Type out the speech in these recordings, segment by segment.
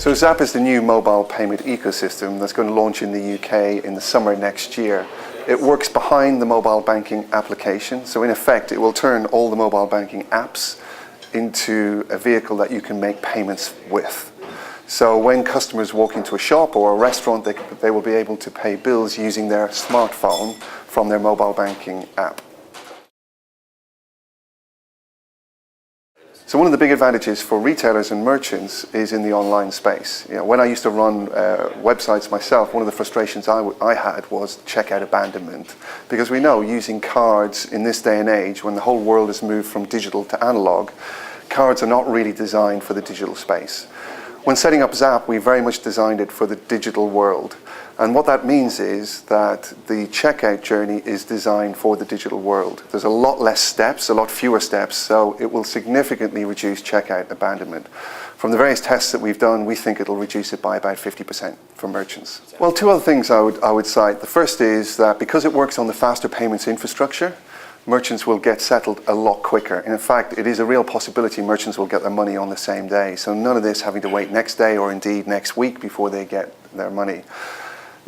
So Zapp is the new mobile payment ecosystem that's going to launch in the UK in the summer next year. It works behind the mobile banking application, so in effect it will turn all the mobile banking apps into a vehicle that you can make payments with. So when customers walk into a shop or a restaurant, they will be able to pay bills using their smartphone from their mobile banking app. So one of the big advantages for retailers and merchants is in the online space. You know, when I used to run websites myself, one of the frustrations I had was checkout abandonment. Because we know using cards in this day and age, when the whole world has moved from digital to analog, cards are not really designed for the digital space. When setting up Zapp, we very much designed it for the digital world. And what that means is that the checkout journey is designed for the digital world. There's a lot less steps, a lot fewer steps, so it will significantly reduce checkout abandonment. From the various tests that we've done, we think it'll reduce it by about 50% for merchants. Well, two other things I would cite. The first is that because it works on the faster payments infrastructure, merchants will get settled a lot quicker. And in fact, it is a real possibility merchants will get their money on the same day. So none of this having to wait next day or indeed next week before they get their money.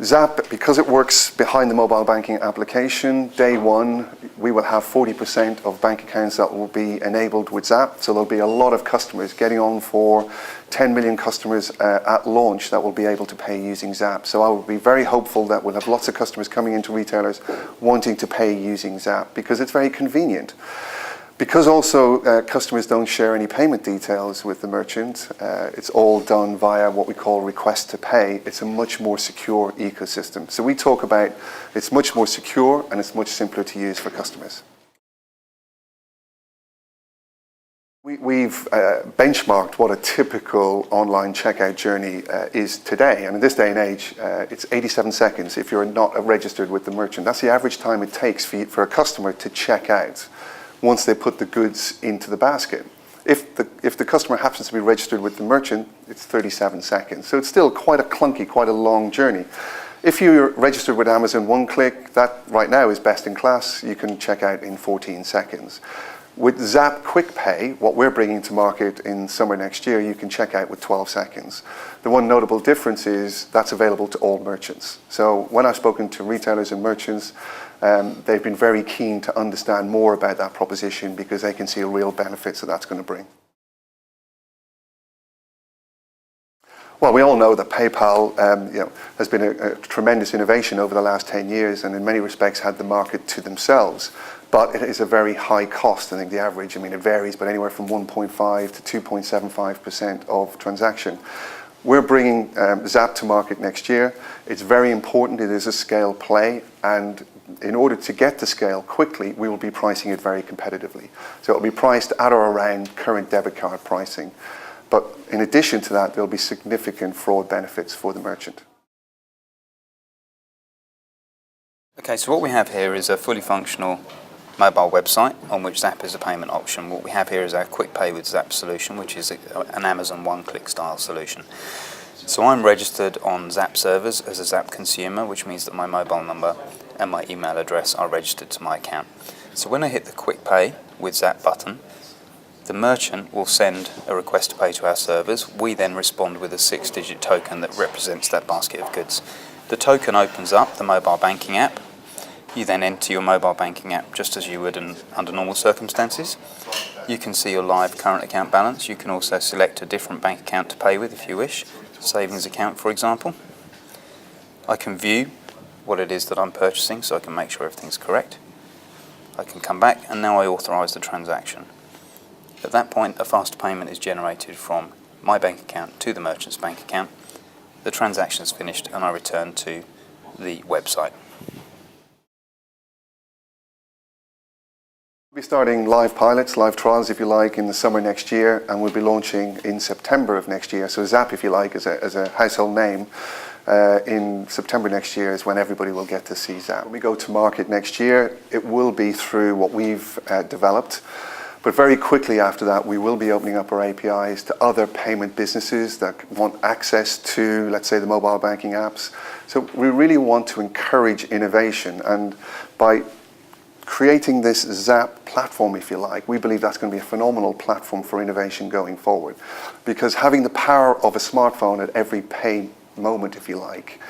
Zapp, because it works behind the mobile banking application, day one, we will have 40% of bank accounts that will be enabled with Zapp. So there'll be a lot of customers getting on for 10 million customers at launch that will be able to pay using Zapp. So I would be very hopeful that we'll have lots of customers coming into retailers wanting to pay using Zapp because it's very convenient. Because also customers don't share any payment details with the merchant, it's all done via what we call request to pay. It's a much more secure ecosystem. So we talk about it's much more secure and it's much simpler to use for customers. We've benchmarked what a typical online checkout journey is today. And in this day and age, it's 87 seconds if you're not registered with the merchant. That's the average time it takes for a customer to check out once they put the goods into the basket. If the customer happens to be registered with the merchant, it's 37 seconds. So it's still quite a clunky, quite a long journey. If you're registered with Amazon one click, that right now is best in class. You can check out in 14 seconds. With Zapp Quick Pay, what we're bringing to market in summer next year, you can check out with 12 seconds. The one notable difference is that's available to all merchants. So when I've spoken to retailers and merchants, they've been very keen to understand more about that proposition because they can see a real benefits that that's going to bring. Well, we all know that PayPal has been a tremendous innovation over the last 10 years and in many respects had the market to themselves. But it is a very high cost. I think the average, it varies, but anywhere from 1.5 to 2.75% of transaction. We're bringing Zapp to market next year. It's very important. It is a scale play. And in order to get to scale quickly, we will be pricing it very competitively. So it will be priced at or around current debit card pricing. But in addition to that, there'll be significant fraud benefits for the merchant. Okay, so what we have here is a fully functional mobile website on which Zapp is a payment option. What we have here is our Quick Pay with Zapp solution, which is an Amazon one-click style solution. So I'm registered on Zapp servers as a Zapp consumer, which means that my mobile number and my email address are registered to my account. So when I hit the Quick Pay with Zapp button, the merchant will send a request to pay to our servers. We then respond with a 6-digit token that represents that basket of goods. The token opens up the mobile banking app. You then enter your mobile banking app just as you would under normal circumstances. You can see your live current account balance. You can also select a different bank account to pay with if you wish, savings account for example. I can view what it is that I'm purchasing so I can make sure everything's correct. I can come back and now I authorise the transaction. At that point, a faster payment is generated from my bank account to the merchant's bank account. The transaction is finished and I return to the website. We'll be starting live pilots, live trials if you like, in the summer next year, and we'll be launching in September of next year. So Zapp, if you like, as a household name, in September next year is when everybody will get to see Zapp. When we go to market next year, it will be through what we've developed. But very quickly after that, we will be opening up our APIs to other payment businesses that want access to, let's say, the mobile banking apps. So we really want to encourage innovation, and by creating this Zapp platform, if you like, we believe that's going to be a phenomenal platform for innovation going forward, because having the power of a smartphone at every pay moment, if you like,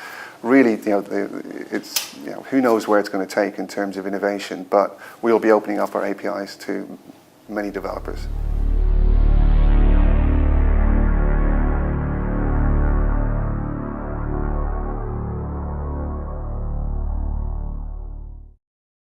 really, it's, who knows where it's going to take in terms of innovation, but we'll be opening up our APIs to many developers.